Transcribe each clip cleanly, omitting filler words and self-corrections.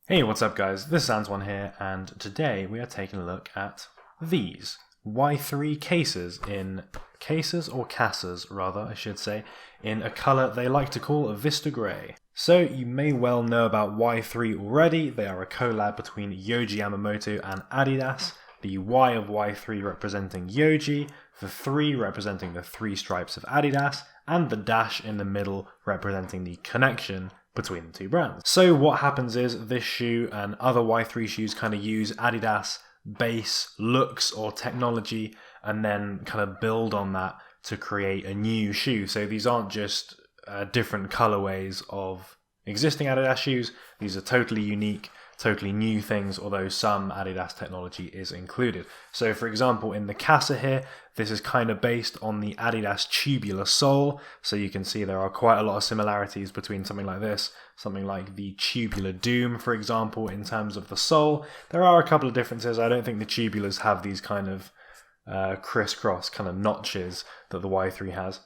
Hey, what's up guys? This is Antwon here, and today we are taking a look at these Y-3 Qasas I should say, in a colour they like to call a Vista Grey. So you may well know about Y-3 already. They are a collab between Yohji Yamamoto and Adidas. The Y of Y-3 representing Yohji, the 3 representing the 3 stripes of Adidas, and the dash in the middle representing the connection between the two brands. So what happens is this shoe and other Y-3 shoes kind of use Adidas base looks or technology and then kind of build on that to create a new shoe. So these aren't just different colorways of existing Adidas shoes. These are totally unique, totally new things, although some Adidas technology is included. So for example, in the Qasa here, this is kind of based on the Adidas tubular sole. So you can see there are quite a lot of similarities between something like this, something like the tubular Doom, for example, in terms of the sole. There are a couple of differences. I don't think the tubulars have these kind of crisscross kind of notches that the Y-3 has,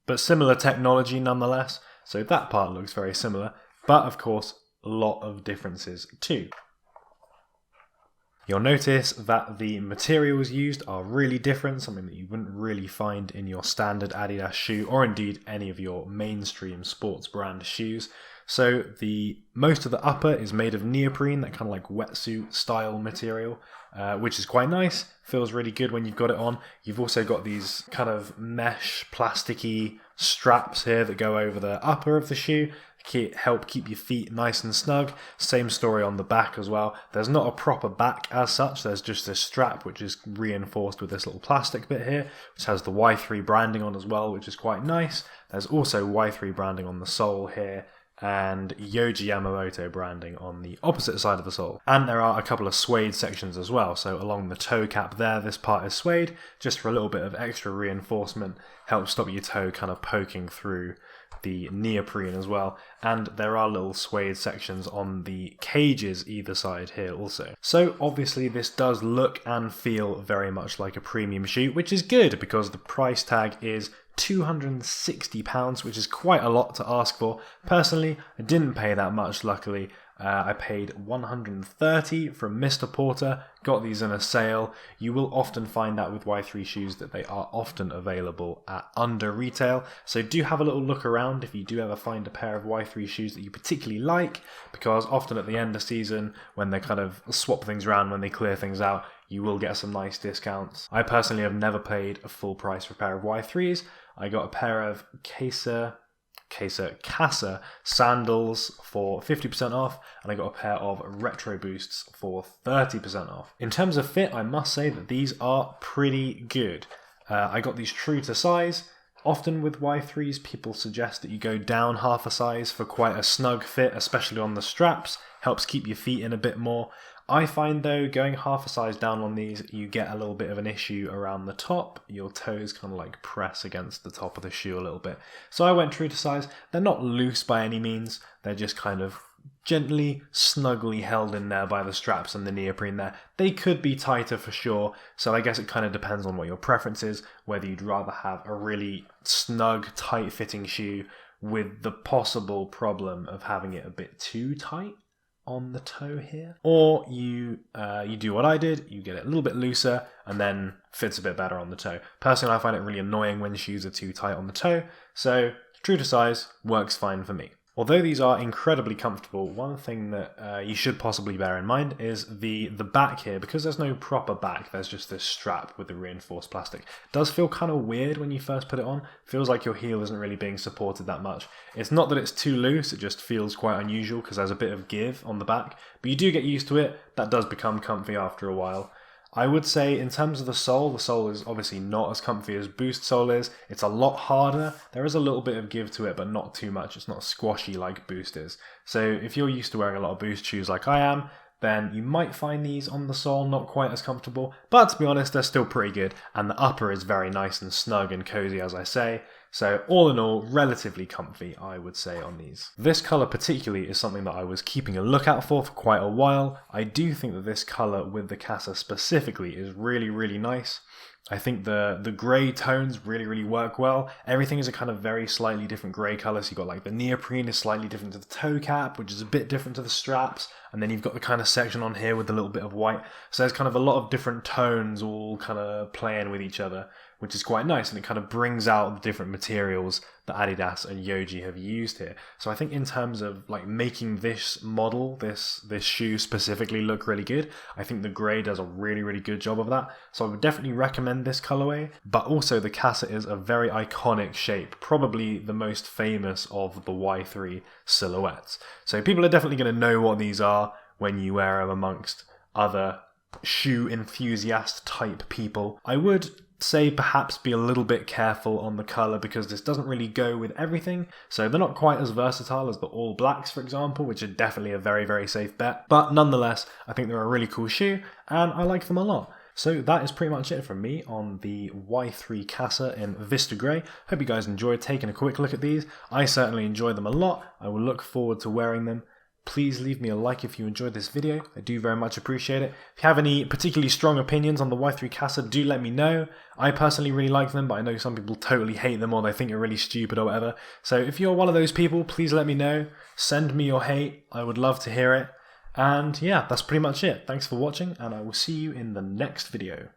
but similar technology nonetheless. So that part looks very similar, but of course, a lot of differences too. You'll notice that the materials used are really different, something that you wouldn't really find in your standard Adidas shoe or indeed any of your mainstream sports brand shoes. So most of the upper is made of neoprene, that kind of like wetsuit style material, which is quite nice, feels really good when you've got it on. You've also got these kind of mesh plasticky straps here that go over the upper of the shoe, help keep your feet nice and snug. Same story on the back as well. There's not a proper back as such, there's just this strap which is reinforced with this little plastic bit here, which has the Y-3 branding on as well, which is quite nice. There's also Y-3 branding on the sole here, and Yohji Yamamoto branding on the opposite side of the sole. And there are a couple of suede sections as well, so along the toe cap there, this part is suede, just for a little bit of extra reinforcement, helps stop your toe kind of poking through the neoprene as well. And there are little suede sections on the cages either side here also. So obviously this does look and feel very much like a premium shoe, which is good because the price tag is £260, which is quite a lot to ask for. Personally, I didn't pay that much, luckily. I paid $130 from Mr. Porter, got these in a sale. You will often find that with Y-3 shoes that they are often available at under retail. So do have a little look around if you do ever find a pair of Y-3 shoes that you particularly like, because often at the end of season, when they kind of swap things around, when they clear things out, you will get some nice discounts. I personally have never paid a full price for a pair of Y-3s. I got a pair of Qasa sandals for 50% off, and I got a pair of Retro Boosts for 30% off. In terms of fit, I must say that these are pretty good. I got these true to size. Often with Y-3s, people suggest that you go down half a size for quite a snug fit, especially on the straps. Helps keep your feet in a bit more. I find though, going half a size down on these, you get a little bit of an issue around the top. Your toes kind of like press against the top of the shoe a little bit. So I went true to size. They're not loose by any means. They're just kind of gently, snugly held in there by the straps and the neoprene there. They could be tighter for sure. So I guess it kind of depends on what your preference is, whether you'd rather have a really snug, tight fitting shoe with the possible problem of having it a bit too tight on the toe here, or you do what I did, you get it a little bit looser and then fits a bit better on the toe. Personally, I find it really annoying when shoes are too tight on the toe, so true to size works fine for me. Although these are incredibly comfortable, one thing that you should possibly bear in mind is the back here. Because there's no proper back, there's just this strap with the reinforced plastic. It does feel kind of weird when you first put it on. It feels like your heel isn't really being supported that much. It's not that it's too loose, it just feels quite unusual because there's a bit of give on the back. But you do get used to it, that does become comfy after a while. I would say in terms of the sole is obviously not as comfy as Boost sole is. It's a lot harder. There is a little bit of give to it, but not too much. It's not squashy like Boost is. So if you're used to wearing a lot of Boost shoes like I am, then you might find these on the sole not quite as comfortable. But to be honest, they're still pretty good. And the upper is very nice and snug and cozy, as I say. So all in all, relatively comfy, I would say, on these. This colour particularly is something that I was keeping a lookout for quite a while. I do think that this colour with the Qasa specifically is really, really nice. I think the grey tones really work well. Everything is a kind of very slightly different grey colour. So you've got like the neoprene is slightly different to the toe cap, which is a bit different to the straps. and then you've got the kind of section on here with a little bit of white. So there's kind of a lot of different tones all kind of playing with each other, which is quite nice, and it kind of brings out the different materials that Adidas and Yohji have used here. So I think in terms of like making this model, this shoe specifically look really good, I think the grey does a really good job of that. So I would definitely recommend this colorway, but also the Qasa is a very iconic shape, probably the most famous of the Y-3 silhouettes. So people are definitely going to know what these are when you wear them amongst other shoe enthusiast type people. I would say perhaps be a little bit careful on the colour, because this doesn't really go with everything. So they're not quite as versatile as the all blacks, for example, which are definitely a very safe bet. But nonetheless, I think they're a really cool shoe and I like them a lot. So that is pretty much it from me on the Y-3 Qasa in Vista Grey. Hope you guys enjoyed taking a quick look at these. I certainly enjoyed them a lot. I will look forward to wearing them. Please leave me a like if you enjoyed this video. I do very much appreciate it. If you have any particularly strong opinions on the Y-3 Qasa, do let me know. I personally really like them, but I know some people totally hate them or they think they're really stupid or whatever. So if you're one of those people, please let me know. Send me your hate. I would love to hear it. And yeah, that's pretty much it. Thanks for watching, and I will see you in the next video.